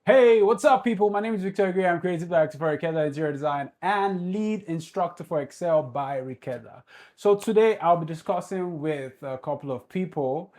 Hey, what's up, people? My name is Victor Gray. I'm creative director for Ricetta Interior Design and lead instructor for Excel by Ricetta. So today I'll be discussing with a couple of people,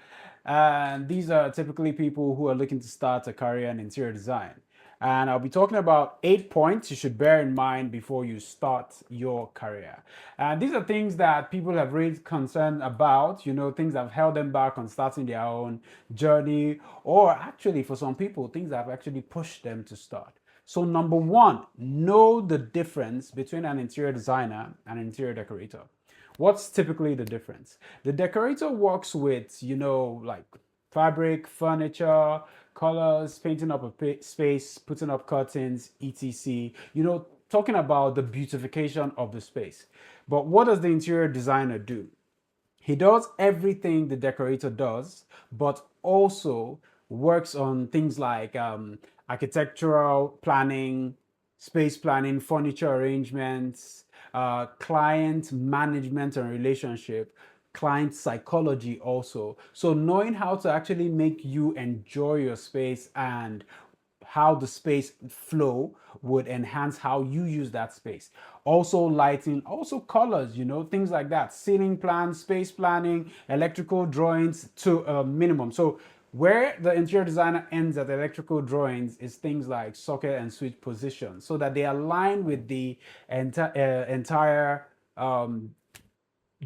and these are typically people who are looking to start a career in interior design. And I'll be talking about 8 points you should bear in mind before you start your career. And these are things that people have raised concern about, things that have held them back on starting their own journey, or actually, for some people, things that have actually pushed them to start. So, number one, know the difference between an interior designer and an interior decorator. What's typically the difference? The decorator works with, like fabric, furniture, colors, painting up a space, putting up curtains, etc. Talking about the beautification of the space. But what does the interior designer do? He does everything the decorator does, but also works on things like architectural planning, space planning, furniture arrangements, client management and relationship, client psychology also. So knowing how to actually make you enjoy your space and how the space flow would enhance how you use that space. Also lighting, also colors, things like that. Ceiling plans, space planning, electrical drawings to a minimum. So where the interior designer ends at electrical drawings is things like socket and switch position so that they align with the entire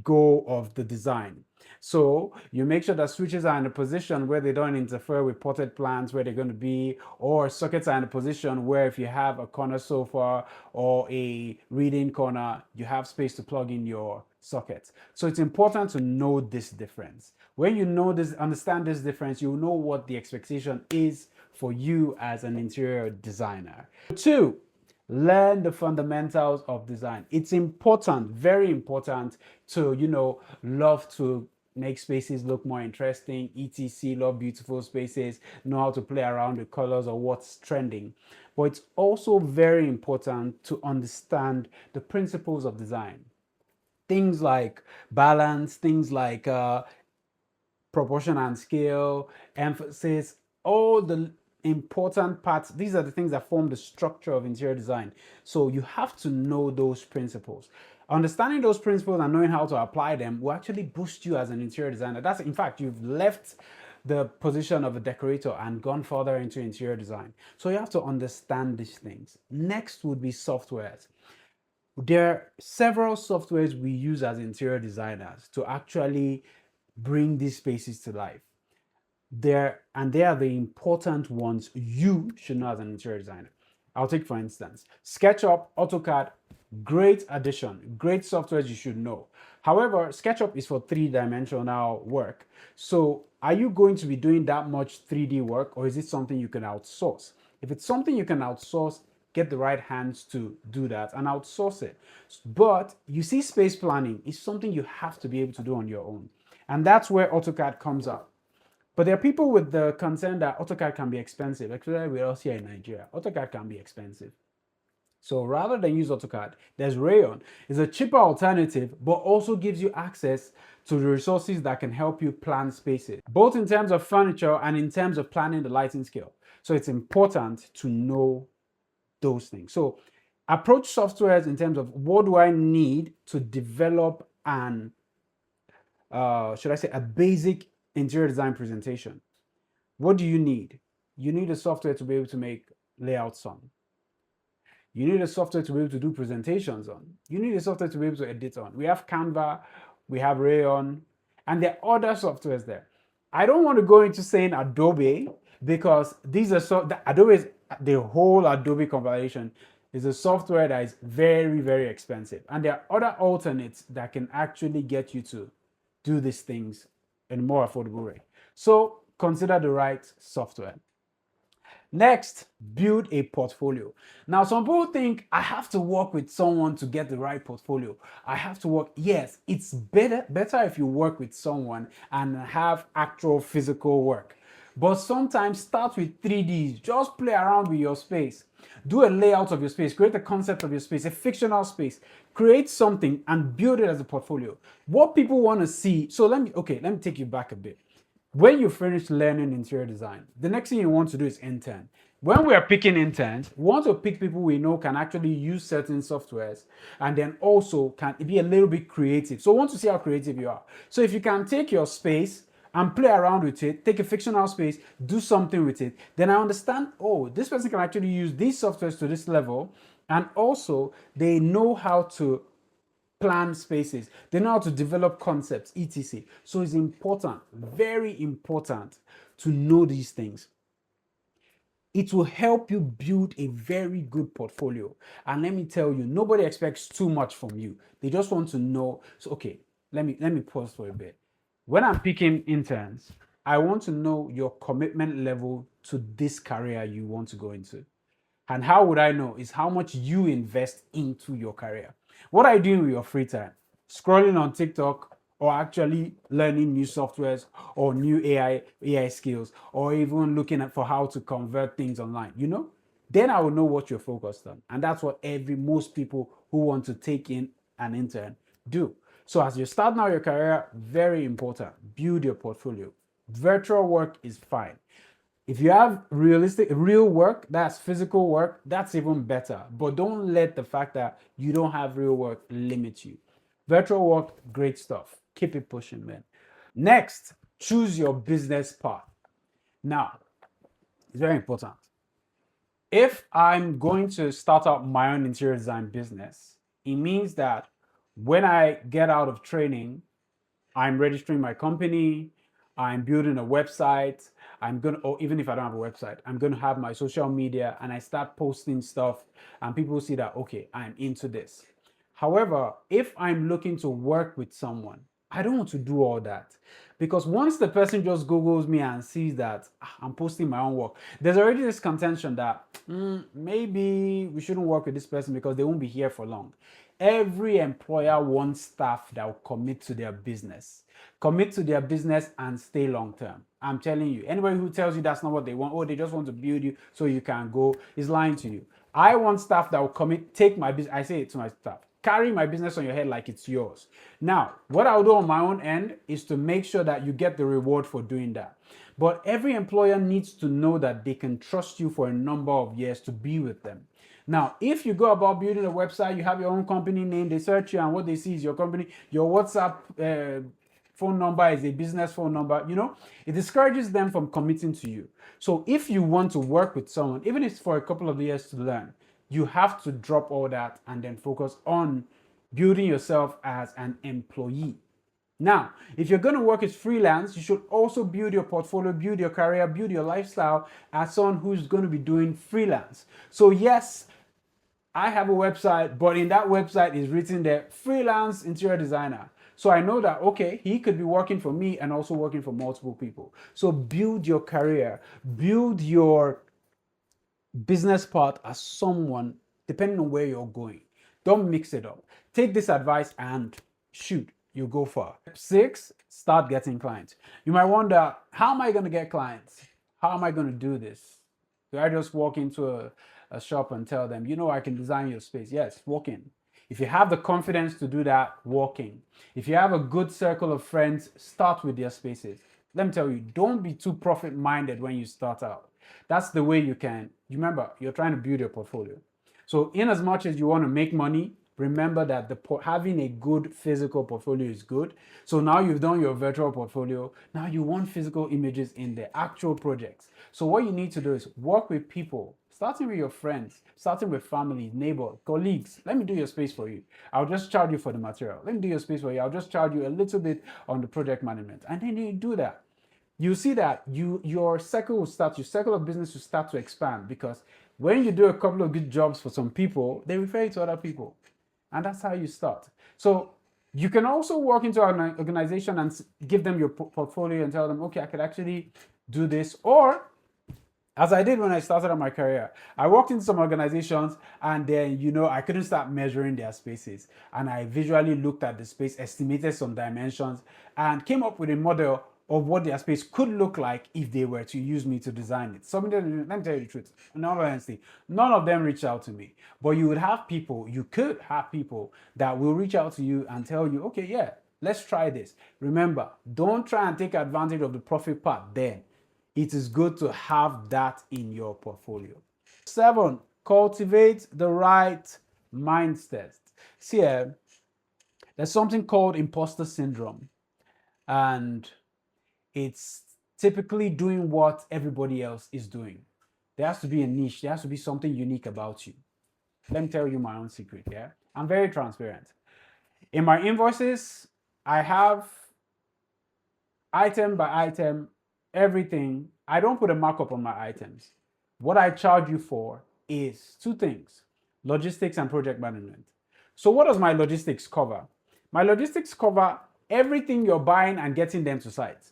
goal of the design. So you make sure that switches are in a position where they don't interfere with potted plants where they're going to be, or sockets are in a position where if you have a corner sofa or a reading corner, you have space to plug in your sockets. So it's important to know this difference. When you know this, understand this difference, you know what the expectation is for you as an interior designer. Two, learn the fundamentals of design. It's important, very important to, love to make spaces look more interesting, etc. Love beautiful spaces, know how to play around with colors or what's trending. But it's also very important to understand the principles of design. Things like balance, things like proportion and scale, emphasis, all the important parts. These are the things that form the structure of interior design. So you have to know those principles. Understanding those principles and knowing how to apply them will actually boost you as an interior designer. That's, in fact, you've left the position of a decorator and gone further into interior design. So you have to understand these things. Next would be softwares. There are several softwares we use as interior designers to actually bring these spaces to life. They are the important ones you should know as an interior designer. I'll take, for instance, SketchUp, AutoCAD, great addition, great softwares you should know. However, SketchUp is for three-dimensional work. So are you going to be doing that much 3D work, or is it something you can outsource? If it's something you can outsource, get the right hands to do that and outsource it. But you see, space planning is something you have to be able to do on your own. And that's where AutoCAD comes up. But there are people with the concern that AutoCAD can be expensive, especially with us here in Nigeria. AutoCAD can be expensive. So rather than use AutoCAD, there's Rayon. It's a cheaper alternative, but also gives you access to the resources that can help you plan spaces, both in terms of furniture and in terms of planning the lighting scale. So it's important to know those things. So approach softwares in terms of what do I need to develop an, should I say, a basic interior design presentation. What do you need? You need a software to be able to make layouts on. You need a software to be able to do presentations on. You need a software to be able to edit on. We have Canva, we have Rayon, and there are other softwares there. I don't want to go into saying Adobe because these are Adobe is the whole Adobe compilation is a software that is very, very expensive. And there are other alternates that can actually get you to do these things in a more affordable way. So consider the right software. Next, build a portfolio. Now, some people think I have to work with someone to get the right portfolio. I have to work. Yes, it's better if you work with someone and have actual physical work. But sometimes start with 3Ds. Just play around with your space. Do a layout of your space. Create a concept of your space, a fictional space. Create something and build it as a portfolio. What people want to see. So let me take you back a bit. When you finish learning interior design, the next thing you want to do is intern. When we are picking interns, we want to pick people we know can actually use certain softwares and then also can be a little bit creative. So we want to see how creative you are. So if you can take your space and play around with it, take a fictional space, do something with it, then I understand, oh, this person can actually use these softwares to this level. And also they know how to plan spaces, they know how to develop concepts, etc. So it's important, very important to know these things. It will help you build a very good portfolio. And let me tell you, nobody expects too much from you. They just want to know. So, okay, let me pause for a bit. When I'm picking interns, I want to know your commitment level to this career you want to go into. And how would I know? Is how much you invest into your career. What are you doing with your free time? Scrolling on TikTok, or actually learning new softwares or new AI skills, or even looking at for how to convert things online, then I will know what you're focused on. And that's what most people who want to take in an intern do. So as you start now your career, very important, build your portfolio. Virtual work is fine. If you have real work, that's physical work, that's even better. But don't let the fact that you don't have real work limit you. Virtual work, great stuff. Keep it pushing, man. Next, choose your business path. Now, it's very important. If I'm going to start out my own interior design business, it means that when I get out of training, I'm registering my company, I'm building a website, or even if I don't have a website, I'm gonna have my social media and I start posting stuff and people see that, okay, I'm into this. However, if I'm looking to work with someone, I don't want to do all that because once the person just Googles me and sees that I'm posting my own work, there's already this contention that maybe we shouldn't work with this person because they won't be here for long. Every employer wants staff that will commit to their business and stay long term. I'm telling you, anybody who tells you that's not what they want, oh, they just want to build you so you can go, is lying to you. I want staff that will commit, take my business. I say it to my staff, carry my business on your head like it's yours. Now, what I'll do on my own end is to make sure that you get the reward for doing that. But every employer needs to know that they can trust you for a number of years to be with them. Now, if you go about building a website, you have your own company name, they search you and what they see is your company, your WhatsApp phone number is a business phone number, it discourages them from committing to you. So if you want to work with someone, even if it's for a couple of years to learn, you have to drop all that and then focus on building yourself as an employee. Now, if you're going to work as freelance, you should also build your portfolio, build your career, build your lifestyle as someone who's going to be doing freelance. So yes, I have a website, but in that website is written there, freelance interior designer. So I know that, okay, he could be working for me and also working for multiple people. So build your career, build your business part as someone, depending on where you're going. Don't mix it up. Take this advice and shoot, you go far. 6, start getting clients. You might wonder, how am I going to get clients? How am I going to do this? Do I just walk into a shop and tell them, I can design your space? Yes, walk in. If you have the confidence to do that, walk in. If you have a good circle of friends, start with their spaces. Let me tell you, don't be too profit-minded when you start out. That's the way you can. Remember, you're trying to build your portfolio. So in as much as you want to make money, remember that having a good physical portfolio is good. So now you've done your virtual portfolio. Now you want physical images in the actual projects. So what you need to do is work with people, starting with your friends, starting with family, neighbor, colleagues. Let me do your space for you. I'll just charge you for the material. Let me do your space for you. I'll just charge you a little bit on the project management. And then you do that. You see that your circle of business will start to expand because when you do a couple of good jobs for some people, they refer you to other people. And that's how you start. So you can also walk into an organization and give them your portfolio and tell them, okay, I could actually do this. Or as I did when I started on my career, I walked into some organizations and then, I couldn't start measuring their spaces. And I visually looked at the space, estimated some dimensions, and came up with a model of what their space could look like if they were to use me to design it. Let me tell you the truth, in all honesty, none of them reached out to me. But you could have people that will reach out to you and tell you, okay, yeah, let's try this. Remember, don't try and take advantage of the profit part then. it is good to have that in your portfolio. 7, cultivate the right mindset. See, there's something called imposter syndrome, and it's typically doing what everybody else is doing. There has to be a niche, there has to be something unique about you. Let me tell you my own secret, yeah? I'm very transparent. In my invoices, I have item by item, everything. I don't put a markup on my items. What I charge you for is 2 things: logistics and project management. So what does my logistics cover? My logistics cover everything you're buying and getting them to site.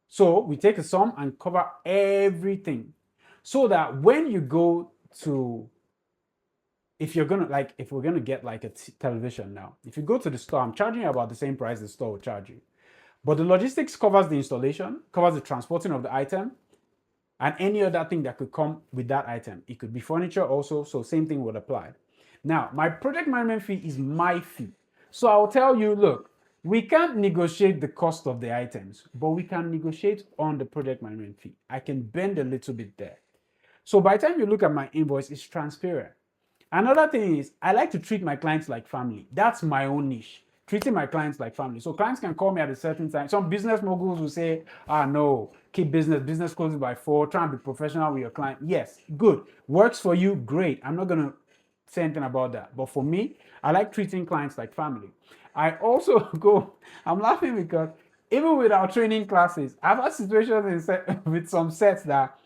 So we take a sum and cover everything, so that when you go to, if we're gonna get like a television now, if you go to the store, I'm charging you about the same price the store will charge you. But the logistics covers the installation, covers the transporting of the item, and any other thing that could come with that item. It could be furniture also, so same thing would apply. Now, my project management fee is my fee. So I'll tell you, look, we can't negotiate the cost of the items, but we can negotiate on the project management fee. I can bend a little bit there. So by the time you look at my invoice, it's transparent. Another thing is, I like to treat my clients like family. That's my own niche, treating my clients like family. So clients can call me at a certain time. Some business moguls will say, no, keep business closes by 4, try and be professional with your client. Yes, good. Works for you, great. I'm not going to say anything about that. But for me, I like treating clients like family. I also I'm laughing because even with our training classes, I've had situations with some sets that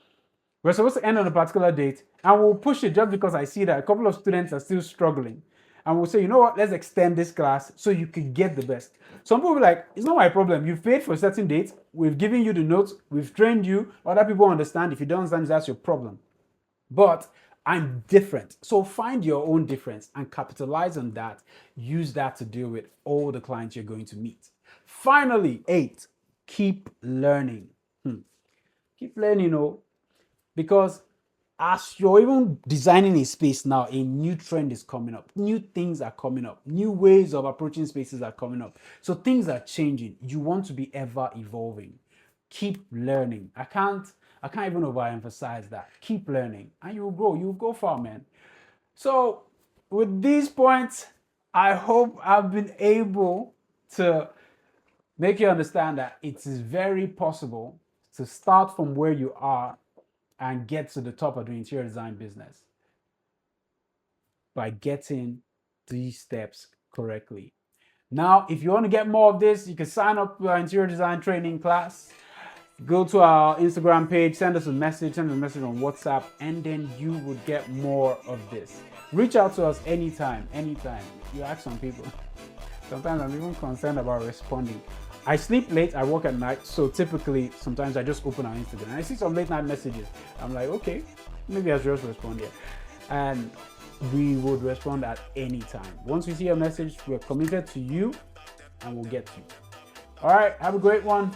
we're supposed to end on a particular date, and we'll push it just because I see that a couple of students are still struggling. And we'll say, you know what, let's extend this class so you can get the best. Some people will be like, it's not my problem. You've paid for a certain date. We've given you the notes. We've trained you. Other people understand. If you don't understand, that's your problem. But I'm different. So find your own difference and capitalize on that. Use that to deal with all the clients you're going to meet. Finally, 8, keep learning. Keep learning, because as you're even designing a space now, a new trend is coming up. New things are coming up. New ways of approaching spaces are coming up. So things are changing. You want to be ever evolving. Keep learning. I can't even overemphasize that. Keep learning and you'll grow. You'll go far, man. So with these points, I hope I've been able to make you understand that it is very possible to start from where you are and get to the top of the interior design business by getting these steps correctly. Now, if you want to get more of this, you can sign up to our interior design training class. Go to our Instagram page, send us a message on WhatsApp, and then you would get more of this. Reach out to us anytime. You ask some people. Sometimes I'm even concerned about responding. I sleep late, I work at night, so typically sometimes I just open our Instagram and I see some late night messages. I'm like, okay, maybe I should just respond here. And we would respond at any time. Once we see a message, we're committed to you and we'll get to you. All right, have a great one.